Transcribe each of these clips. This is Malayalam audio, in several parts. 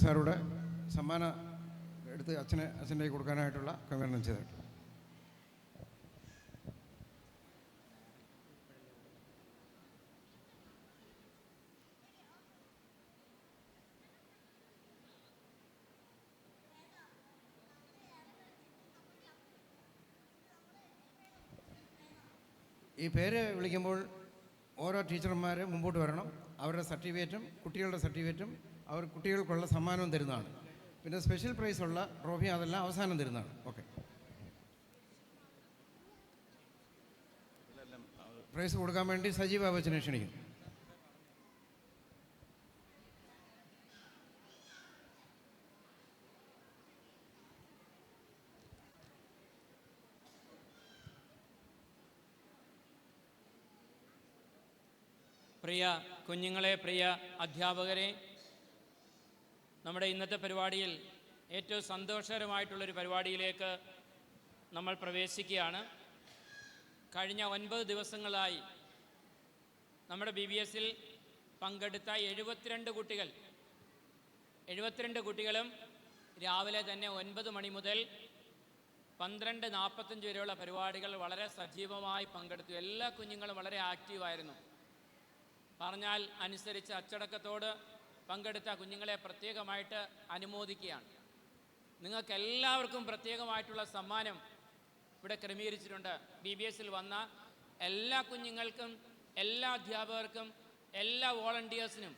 സാറുടെ സമ്മാനം എടുത്ത് അച്ഛൻ്റെ കൊടുക്കാനായിട്ടുള്ള ക്രമീകരണം ചെയ്തിട്ടുണ്ട്. ഈ പേര് വിളിക്കുമ്പോൾ ഓരോ ടീച്ചർമാർ മുമ്പോട്ട് വരണം. അവരുടെ സർട്ടിഫിക്കറ്റും കുട്ടികളുടെ സർട്ടിഫിക്കറ്റും കുട്ടികൾക്കുള്ള സമ്മാനവും തരുന്നതാണ്. പിന്നെ സ്പെഷ്യൽ പ്രൈസുള്ള ട്രോഫി അതെല്ലാം അവസാനം തരുന്നതാണ്. ഓക്കെ, പ്രൈസ് കൊടുക്കാൻ വേണ്ടി സജീവ ബച്ചനെ ക്ഷണിക്കുന്നു. പ്രിയ കുഞ്ഞുങ്ങളെ, പ്രിയ അധ്യാപകരെ, നമ്മുടെ ഇന്നത്തെ പരിപാടിയിൽ ഏറ്റവും സന്തോഷകരമായിട്ടുള്ളൊരു പരിപാടിയിലേക്ക് നമ്മൾ പ്രവേശിക്കുകയാണ്. കഴിഞ്ഞ 9 ദിവസങ്ങളായി നമ്മുടെ BBSൽ പങ്കെടുത്ത 72 കുട്ടികളും രാവിലെ തന്നെ 9 മണി മുതൽ 12:45 വരെയുള്ള പരിപാടികൾ വളരെ സജീവമായി പങ്കെടുത്തു. എല്ലാ കുഞ്ഞുങ്ങളും വളരെ ആക്റ്റീവായിരുന്നു. പറഞ്ഞാൽ അനുസരിച്ച് അച്ചടക്കത്തോട് പങ്കെടുത്ത കുഞ്ഞുങ്ങളെ പ്രത്യേകമായിട്ട് അനുമോദിക്കുകയാണ്. നിങ്ങൾക്കെല്ലാവർക്കും പ്രത്യേകമായിട്ടുള്ള സമ്മാനം ഇവിടെ ക്രമീകരിച്ചിട്ടുണ്ട്. BBSൽ വന്ന എല്ലാ കുഞ്ഞുങ്ങൾക്കും, എല്ലാ അധ്യാപകർക്കും, എല്ലാ വോളണ്ടിയേഴ്സിനും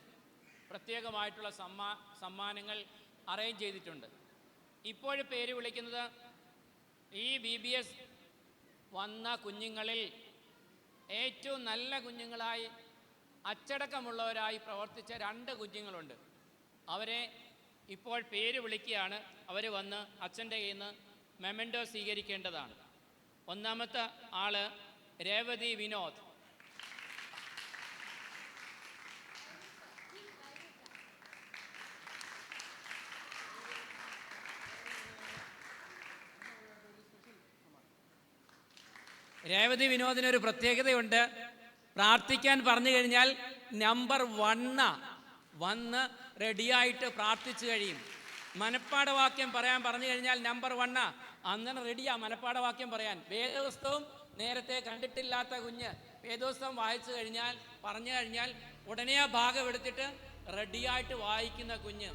പ്രത്യേകമായിട്ടുള്ള സമ്മാനങ്ങൾ അറേഞ്ച് ചെയ്തിട്ടുണ്ട്. ഇപ്പോൾ പേര് വിളിക്കുന്നത് ഈ BBS വന്ന കുഞ്ഞുങ്ങളിൽ ഏറ്റവും നല്ല കുഞ്ഞുങ്ങളായി, അച്ചടക്കമുള്ളവരായി പ്രവർത്തിച്ച 2 കുഞ്ഞുങ്ങളുണ്ട്. അവരെ ഇപ്പോൾ പേര് വിളിക്കുകയാണ്. അവർ വന്ന് അച്ഛൻ്റെ കയ്യിൽ നിന്ന് മെമൻറ്റോ സ്വീകരിക്കേണ്ടതാണ്. ഒന്നാമത്തെ ആള് രേവതി വിനോദ്. രേവതി വിനോദിനൊരു പ്രത്യേകതയുണ്ട്. പ്രാർത്ഥിക്കാൻ പറഞ്ഞു കഴിഞ്ഞാൽ നമ്പർ 1 വന്ന് റെഡിയായിട്ട് പ്രാർത്ഥിച്ചു കഴിയും. മനപ്പാഠവാക്യം പറയാൻ പറഞ്ഞു കഴിഞ്ഞാൽ നമ്പർ 1 അങ്ങനെ റെഡിയാ മനപ്പാഠവാക്യം പറയാൻ. വേദപുസ്തകം നേരത്തെ കണ്ടിട്ടില്ലാത്ത കുഞ്ഞ് വേദപുസ്തകം വായിച്ചു കഴിഞ്ഞാൽ പറഞ്ഞു കഴിഞ്ഞാൽ ഉടനെ ആ ഭാഗം എടുത്തിട്ട് റെഡിയായിട്ട് വായിക്കുന്ന കുഞ്ഞ്.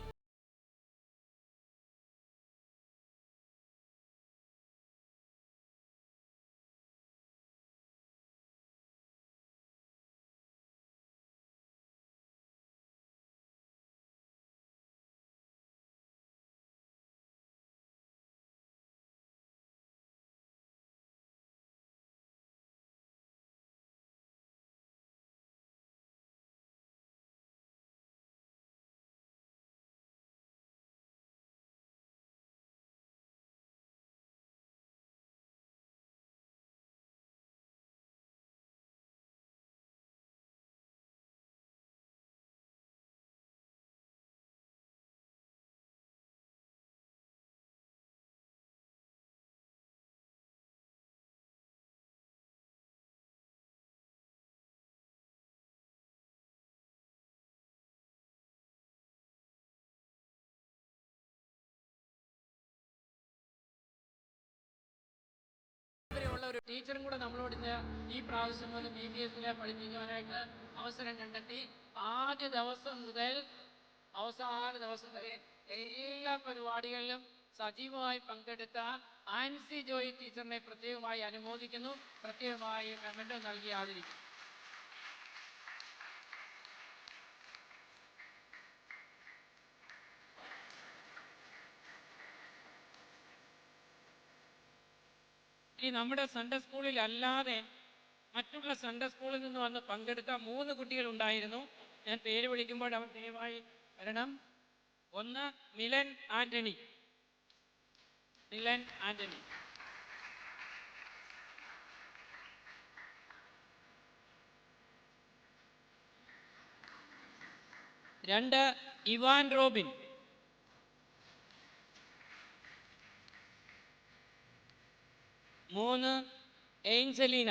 ഒരു ടീച്ചറും കൂടെ നമ്മളോട് ഈ പ്രാവശ്യം മുതൽ BBSലെ പഠിപ്പിക്കാനായിട്ട് അവസരം കണ്ടെത്തി. ആദ്യ ദിവസം മുതൽ അവസാന ദിവസം വരെ എല്ലാ പരിപാടികളിലും സജീവമായി പങ്കെടുത്ത ആൻസി ജോയി ടീച്ചറിനെ പ്രത്യേകമായി അനുമോദിക്കുന്നു. പ്രത്യേകമായി മെമൻറ്റോ നൽകി ആദരിക്കുന്നു. ഈ നമ്മുടെ സൺഡേ സ്കൂളിൽ അല്ലാതെ മറ്റുള്ള സൺഡേ സ്കൂളിൽ നിന്ന് വന്ന് പങ്കെടുത്ത 3 കുട്ടികളുണ്ടായിരുന്നു. ഞാൻ പേര് വിളിക്കുമ്പോൾ അവർ ദയവായി വരണം. ഒന്ന് Milan Antony. 2 Ivan Robin. 3 Angelina.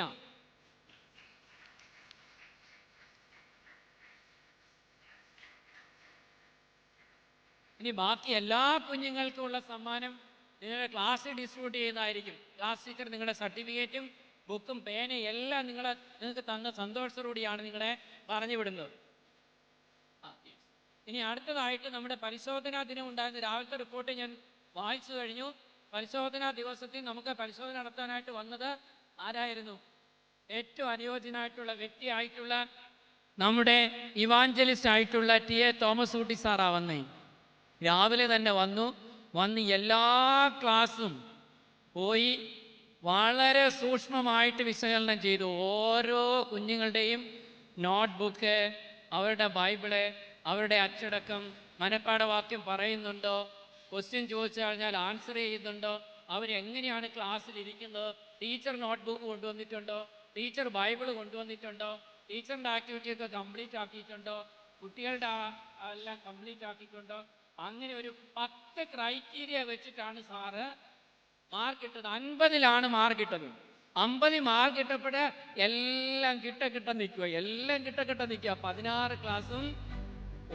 4 ഇനി ബാക്കി എല്ലാ കുഞ്ഞുങ്ങൾക്കുമുള്ള സമ്മാനം നിങ്ങളുടെ ക്ലാസ്സിൽ ഡിസ്ട്രിബ്യൂട്ട് ചെയ്യുന്നതായിരിക്കും. ക്ലാസ് ടീച്ചർ നിങ്ങളുടെ സർട്ടിഫിക്കറ്റും ബുക്കും പേനയും എല്ലാം നിങ്ങൾക്ക് തന്ന സന്തോഷത്തോടുകൂടിയാണ് നിങ്ങളെ പറഞ്ഞു വിടുന്നത്. ഇനി അടുത്തതായിട്ട് നമ്മുടെ പരിശോധനാ ദിനം ഉണ്ടായിരുന്ന രാവിലത്തെ റിപ്പോർട്ട് ഞാൻ വായിച്ചു കഴിഞ്ഞു. പരിശോധനാ ദിവസത്തിൽ നമുക്ക് പരിശോധന നടത്താനായിട്ട് വന്നത് ആരായിരുന്നു? ഏറ്റവും അനുയോജ്യനായിട്ടുള്ള വ്യക്തിയായിട്ടുള്ള നമ്മുടെ ഇവാഞ്ചലിസ്റ്റ് ആയിട്ടുള്ള ടി.എ. തോമസ് ഊട്ടി സാറാ വന്നേ. രാവിലെ തന്നെ വന്ന് എല്ലാ ക്ലാസ്സും പോയി വളരെ സൂക്ഷ്മമായിട്ട് വിശകലനം ചെയ്തു. ഓരോ കുഞ്ഞുങ്ങളുടെയും നോട്ട്ബുക്ക്, അവരുടെ ബൈബിള്, അവരുടെ അച്ചടക്കം, മനഃപ്പാഠവാക്യം പറയുന്നുണ്ടോ, ക്വസ്റ്റ്യൻ ചോദിച്ചു കഴിഞ്ഞാൽ ആൻസർ ചെയ്യുന്നുണ്ടോ, അവരെങ്ങനെയാണ് ക്ലാസ്സിൽ ഇരിക്കുന്നത്, ടീച്ചർ നോട്ട്ബുക്ക് കൊണ്ടുവന്നിട്ടുണ്ടോ, ടീച്ചർ ബൈബിൾ കൊണ്ടുവന്നിട്ടുണ്ടോ, ടീച്ചറിൻ്റെ ആക്ടിവിറ്റിയൊക്കെ കംപ്ലീറ്റ് ആക്കിയിട്ടുണ്ടോ, കുട്ടികളുടെ എല്ലാം കംപ്ലീറ്റ് ആക്കിയിട്ടുണ്ടോ, അങ്ങനെ ഒരു 10 ക്രൈറ്റീരിയ വെച്ചിട്ടാണ് സാറ് മാർക്ക് ഇട്ടത്. 50-ലാണ് മാർക്ക് ഇട്ടത്. 50 മാർക്ക് ഇട്ടപ്പോൾ എല്ലാം കിട്ട നിൽക്കുക. 16 ക്ലാസ്സും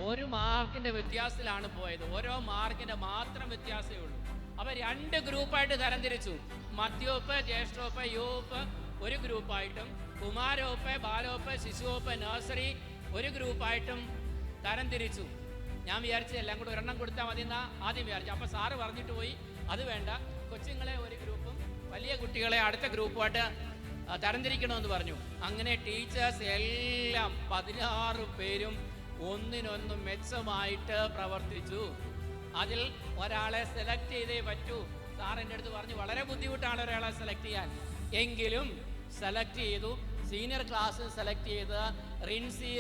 1 മാർക്കിൻ്റെ വ്യത്യാസത്തിലാണ് പോയത്. ഓരോ മാർക്കിൻ്റെ മാത്രം വ്യത്യാസമേ ഉള്ളൂ. അപ്പോൾ 2 ഗ്രൂപ്പായിട്ട് തരംതിരിച്ചു. മധ്യോപ്പ്, ജ്യേഷ്ഠോപ്പ്, യുവോപ്പ് ഒരു ഗ്രൂപ്പായിട്ടും കുമാരോപ്പ്, ബാലോപ്പ്, ശിശുവോപ്പ്, നഴ്സറി ഒരു ഗ്രൂപ്പായിട്ടും തരംതിരിച്ചു. ഞാൻ വിചാരിച്ചു എല്ലാം കൂടെ ഒരെണ്ണം കൊടുത്താൽ മതി എന്നാ ആദ്യം വിചാരിച്ചു. അപ്പോൾ സാറ് പറഞ്ഞിട്ട് പോയി അത് വേണ്ട, കൊച്ചുങ്ങളെ ഒരു ഗ്രൂപ്പും വലിയ കുട്ടികളെ അടുത്ത ഗ്രൂപ്പുമായിട്ട് തരംതിരിക്കണമെന്ന് പറഞ്ഞു. അങ്ങനെ ടീച്ചേഴ്സ് എല്ലാം 16 പേരും ഒന്നിനൊന്നും മെച്ചമായിട്ട് പ്രവർത്തിച്ചു. അതിൽ ഒരാളെ സെലക്ട് ചെയ്തേ പറ്റൂ. സാർ എൻ്റെ അടുത്ത് പറഞ്ഞു വളരെ ബുദ്ധിമുട്ടാണ് ഒരാളെ സെലക്ട് ചെയ്യാൻ. എങ്കിലും സെലക്ട് ചെയ്തു. സീനിയർ ക്ലാസ് സെലക്ട് ചെയ്ത് റിൻസി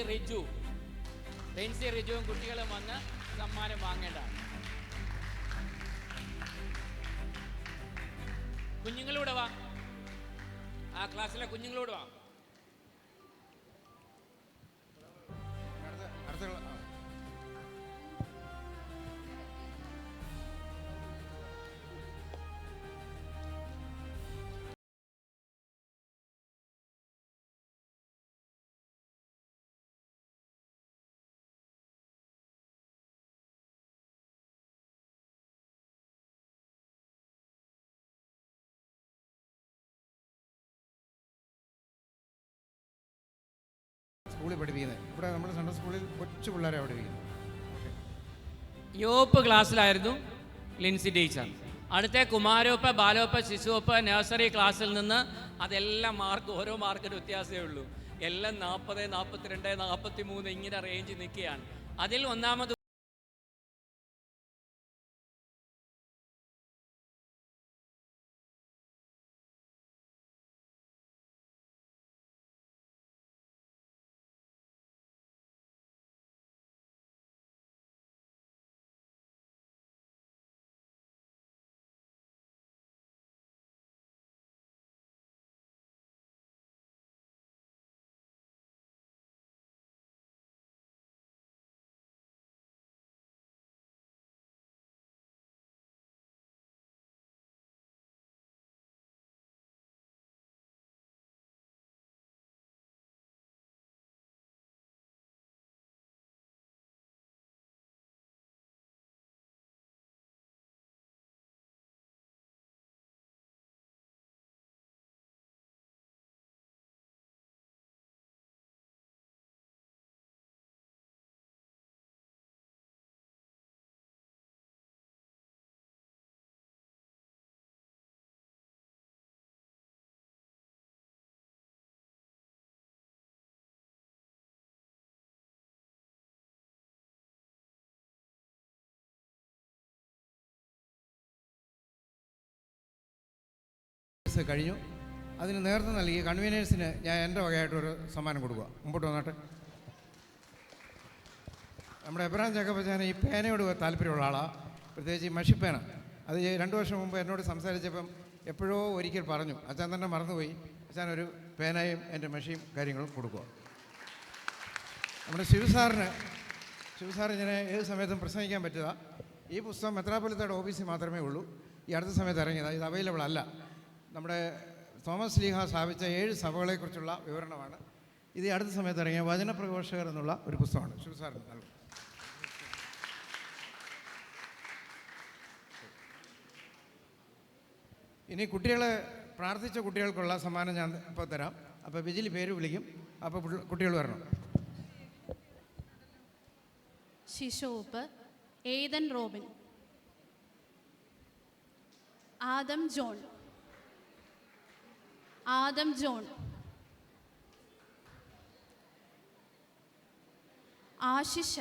റിജുവും കുട്ടികളും വന്ന് സമ്മാനം വാങ്ങേണ്ടതാണ്. കുഞ്ഞുങ്ങളൂടെ വാ, ആ ക്ലാസ്സിലെ കുഞ്ഞുങ്ങളോട് വാ. സ്കൂളിൽ പഠിപ്പിക്കുന്നത് ഇവിടെ നമ്മുടെ സെൻട്രൽ സ്കൂളിൽ കൊച്ചു പിള്ളേരെ പഠിപ്പിക്കുന്നത്. യോപ്പ് ക്ലാസ്സിലായിരുന്നു ലിൻസി ടീച്ചർ. അടുത്ത കുമാരോപ്പ്, ബാലോപ്പ്, ശിശുവോപ്പ്, നഴ്സറി ക്ലാസ്സിൽ നിന്ന് അതെല്ലാം മാർക്ക്, ഓരോ മാർക്കിൻ്റെ വ്യത്യാസമേ ഉള്ളൂ. എല്ലാം 40, 42, 43 ഇങ്ങനെ റേഞ്ച് നിൽക്കുകയാണ്. അതിൽ ഒന്നാമത് കഴിഞ്ഞു. അതിന് നേതൃത്വം നൽകി കൺവീനേഴ്സിന് ഞാൻ എൻ്റെ വകയായിട്ടൊരു സമ്മാനം കൊടുക്കുക. മുമ്പോട്ട് വന്നിട്ട് നമ്മുടെ എബ്രഹാം ജേക്കബ് ഈ പേനയോട് താല്പര്യമുള്ള ആളാണ്, പ്രത്യേകിച്ച് ഈ മഷിപ്പേന. അത് 2 വർഷം മുമ്പ് എന്നോട് സംസാരിച്ചപ്പം എപ്പോഴോ ഒരിക്കൽ പറഞ്ഞു, അച്ഛൻ തന്നെ മറന്നുപോയി, അച്ഛൻ ഒരു പേനയും എൻ്റെ മഷിയും കാര്യങ്ങളും കൊടുക്കുക. നമ്മുടെ ശിവസാറിന് ഇങ്ങനെ ഏത് സമയത്തും പ്രസംഗിക്കാൻ പറ്റുക. ഈ പുസ്തകം മെത്രാപ്പൊലീത്തയുടെ ഓഫീസിൽ മാത്രമേ ഉള്ളൂ. ഈ അടുത്ത സമയത്ത് ഇറങ്ങിയത്, ഇത് അവൈലബിൾ അല്ല. നമ്മുടെ തോമസ് ലീഹ സ്ഥാപിച്ച 7 സഭകളെക്കുറിച്ചുള്ള വിവരണമാണ്. ഇത് അടുത്ത സമയത്ത് ഇറങ്ങിയ വചനപ്രഘോഷകർ എന്നുള്ള ഒരു പുസ്തകമാണ്. ശിവസാറിന് നൽകും. ഇനി കുട്ടികൾ പ്രാർത്ഥിച്ച കുട്ടികൾക്കുള്ള സമ്മാനം ഞാൻ ഇപ്പോൾ തരാം. അപ്പോൾ വിജിൽ പേര് വിളിക്കും. അപ്പോൾ കുട്ടികൾ വരണം. ശിശോപ്പ്, ഏതൻ റോബിൻ, ആദം ജോൺ, ആശിഷ്